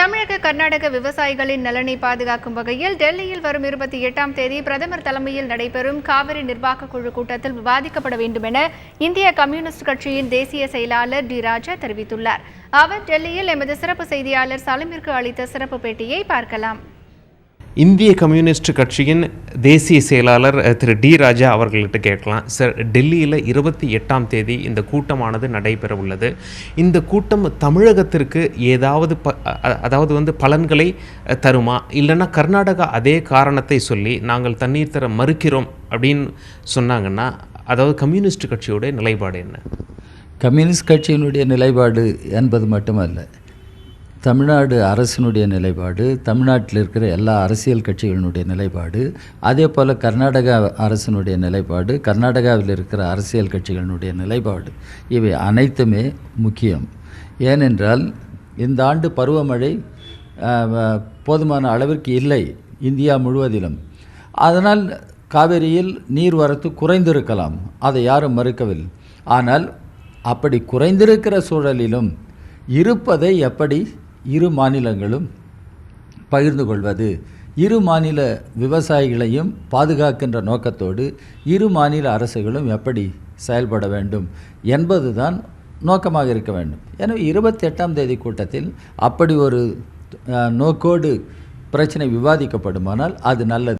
தமிழக கர்நாடக விவசாயிகளின் நலனை பாதுகாக்கும் வகையில் டெல்லியில் வரும் 28ஆம் தேதி பிரதமர் தலைமையில் நடைபெறும் காவிரி நிர்வாக குழு கூட்டத்தில் விவாதிக்கப்பட வேண்டும் என இந்திய கம்யூனிஸ்ட் கட்சியின் தேசிய செயலாளர் டி ராஜா தெரிவித்துள்ளார். அவர் டெல்லியில் எமது சிறப்பு செய்தியாளர் சலீமிற்கு அளித்த சிறப்பு பேட்டியை பார்க்கலாம். இந்திய கம்யூனிஸ்ட் கட்சியின் தேசிய செயலாளர் திரு டி ராஜா அவர்கள்ட்ட கேட்கலாம். சார், டெல்லியில் 28ஆம் தேதி இந்த கூட்டமானது நடைபெற உள்ளது. இந்த கூட்டம் தமிழகத்திற்கு ஏதாவது பலன்களை தருமா, இல்லைன்னா கர்நாடகா அதே காரணத்தை சொல்லி நாங்கள் தண்ணீர் தர மறுக்கிறோம் அப்படின்னு சொன்னாங்கன்னா, அதாவது கம்யூனிஸ்ட் கட்சியோட நிலைப்பாடு என்ன? கம்யூனிஸ்ட் கட்சியினுடைய நிலைப்பாடு என்பது மட்டுமல்ல, தமிழ்நாடு அரசினுடைய நிலைப்பாடு, தமிழ்நாட்டில் இருக்கிற எல்லா அரசியல் கட்சிகளினுடைய நிலைப்பாடு, அதே போல் கர்நாடகா அரசினுடைய நிலைப்பாடு, கர்நாடகாவில் இருக்கிற அரசியல் கட்சிகளினுடைய நிலைப்பாடு, இவை அனைத்துமே முக்கியம். ஏனென்றால் இந்த ஆண்டு பருவமழை போதுமான அளவிற்கு இல்லை இந்தியா முழுவதிலும். அதனால் காவிரியில் நீர்வரத்து குறைந்திருக்கலாம், அதை யாரும் மறுக்கவில்லை. ஆனால் அப்படி குறைந்திருக்கிற சூழலிலும் இருப்பதை எப்படி இரு மாநிலங்களும் பகிர்ந்து கொள்வது, இரு மாநில விவசாயிகளையும் பாதுகாக்கின்ற நோக்கத்தோடு இரு மாநில அரசுகளும் எப்படி செயல்பட வேண்டும் என்பதுதான் நோக்கமாக இருக்க வேண்டும். எனவே 28ஆம் தேதி கூட்டத்தில் அப்படி ஒரு நோக்கோடு பிரச்சனை விவாதிக்கப்படுமானால் அது நல்லது.